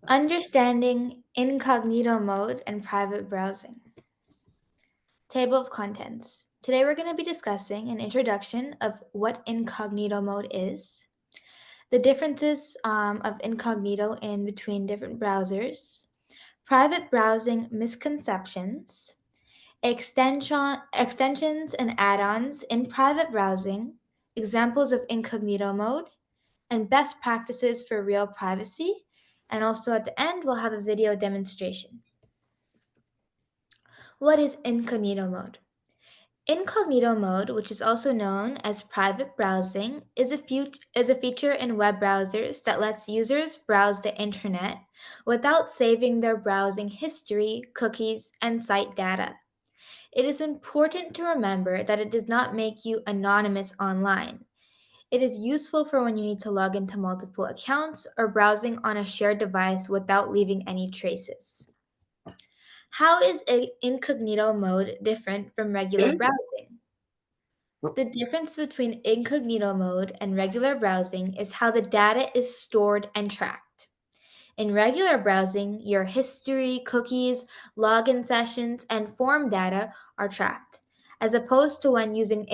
Understanding incognito mode and private browsing. Table of contents. Today we're going to be discussing an introduction of what incognito mode is, the differences of incognito in between different browsers, private browsing misconceptions, extensions and add-ons in private browsing, examples of incognito mode, and best practices for real privacy. And also at the end, we'll have a video demonstration. What is incognito mode? Incognito mode, which is also known as private browsing, is a feature in web browsers that lets users browse the internet without saving their browsing history, cookies, and site data. It is important to remember that it does not make you anonymous online. It is useful for when you need to log into multiple accounts or browsing on a shared device without leaving any traces. How is incognito mode different from regular browsing? The difference between incognito mode and regular browsing is how the data is stored and tracked. In regular browsing, your history, cookies, login sessions, and form data are tracked. As opposed to when using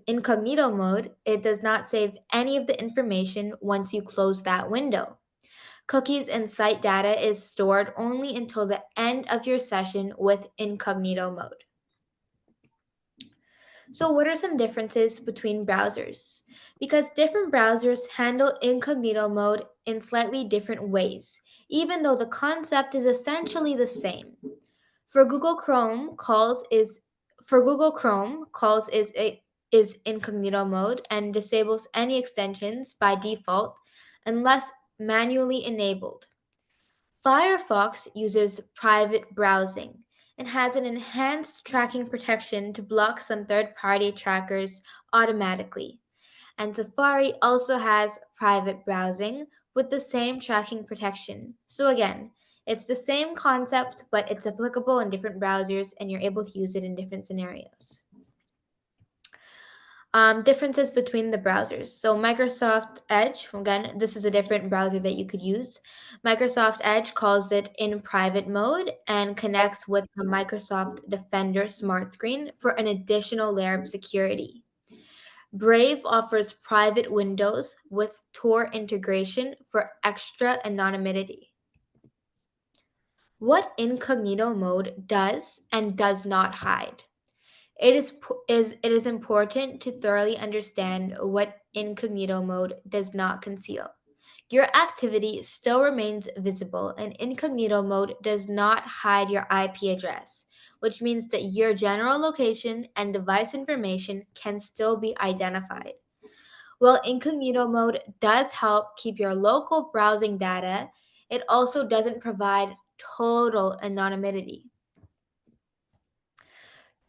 incognito mode, it does not save any of the information once you close that window. Cookies and site data is stored only until the end of your session with incognito mode. So, what are some differences between browsers? Because different browsers handle incognito mode in slightly different ways, even though the concept is essentially the same. For Google Chrome, calls is incognito mode and disables any extensions by default unless manually enabled. Firefox uses private browsing and has an enhanced tracking protection to block some third party trackers automatically. And Safari also has private browsing with the same tracking protection. So, again, it's the same concept, but it's applicable in different browsers and you're able to use it in different scenarios. Differences between the browsers. So Microsoft Edge, again, this is a different browser that you could use. Microsoft Edge calls it in private mode and connects with the Microsoft Defender Smart Screen for an additional layer of security. Brave offers private windows with Tor integration for extra anonymity. What incognito mode does and does not hide? It is important to thoroughly understand what incognito mode does not conceal. Your activity still remains visible, and incognito mode does not hide your IP address, which means that your general location and device information can still be identified. While incognito mode does help keep your local browsing data, it also doesn't provide total anonymity.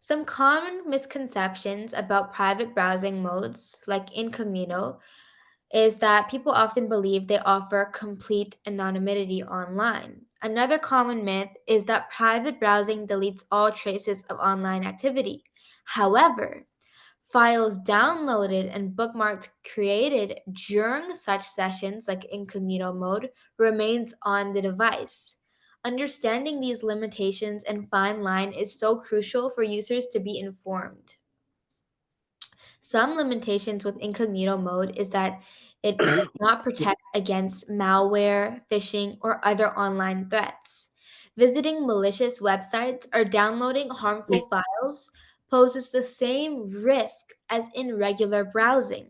Some common misconceptions about private browsing modes, like incognito, is that people often believe they offer complete anonymity online. Another common myth is that private browsing deletes all traces of online activity. However, files downloaded and bookmarks created during such sessions, like incognito mode, remains on the device. Understanding these limitations and fine line is so crucial for users to be informed. Some limitations with incognito mode is that it does not protect against malware, phishing, or other online threats. Visiting malicious websites or downloading harmful files poses the same risk as in regular browsing.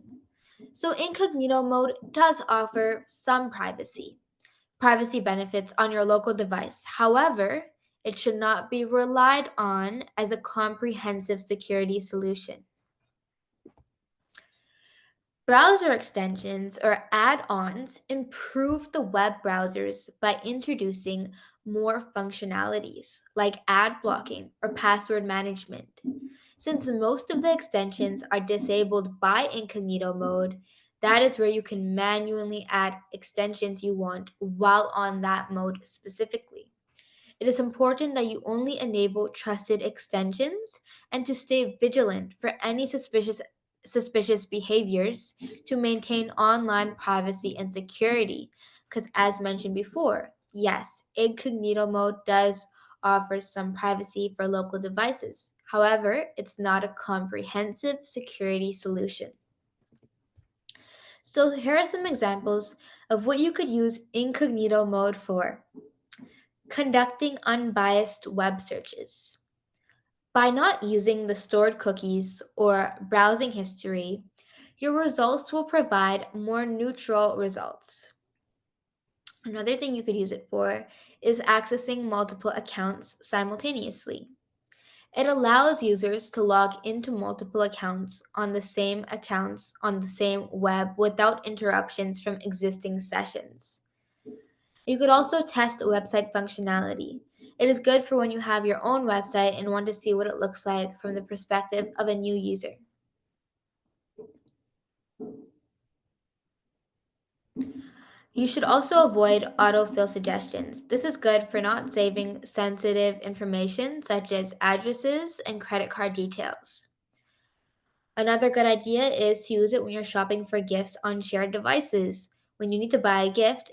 So, incognito mode does offer some privacy benefits on your local device. However, it should not be relied on as a comprehensive security solution. Browser extensions or add ons improve the web browsers by introducing more functionalities like ad blocking or password management. Since most of the extensions are disabled by incognito mode, that is where you can manually add extensions you want while on that mode specifically. It is important that you only enable trusted extensions and to stay vigilant for any suspicious suspicious behaviors to maintain online privacy and security. Because, as mentioned before, yes, incognito mode does offer some privacy for local devices. However, it's not a comprehensive security solution. So, here are some examples of what you could use incognito mode for: conducting unbiased web searches. By not using the stored cookies or browsing history, your results will provide more neutral results. Another thing you could use it for is accessing multiple accounts simultaneously. It allows users to log into multiple accounts on the same web without interruptions from existing sessions. You could also test website functionality. It is good for when you have your own website and want to see what it looks like from the perspective of a new user. You should also avoid autofill suggestions. This is good for not saving sensitive information such as addresses and credit card details. Another good idea is to use it when you're shopping for gifts on shared devices. When you need to buy a gift,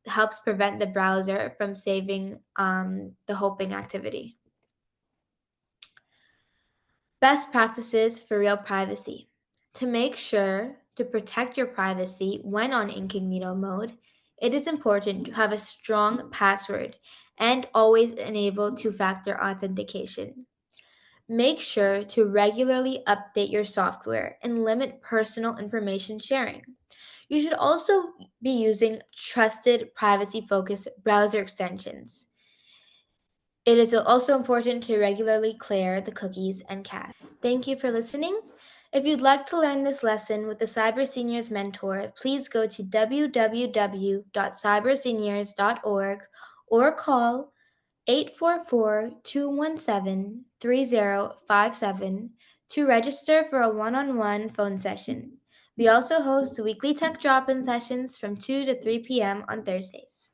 helps prevent the browser from saving the hoping activity. Best practices for real privacy. To make sure to protect your privacy when on incognito mode, it is important to have a strong password and always enable two factor authentication. Make sure to regularly update your software and limit personal information sharing. You should also be using trusted privacy focused browser extensions. It is also important to regularly clear the cookies and cache. Thank you for listening. If you'd like to learn this lesson with the Cyber Seniors Mentor, please go to www.cyberseniors.org or call 844-217-3057 to register for a one-on-one phone session. We also host weekly tech drop-in sessions from 2 to 3 p.m. on Thursdays.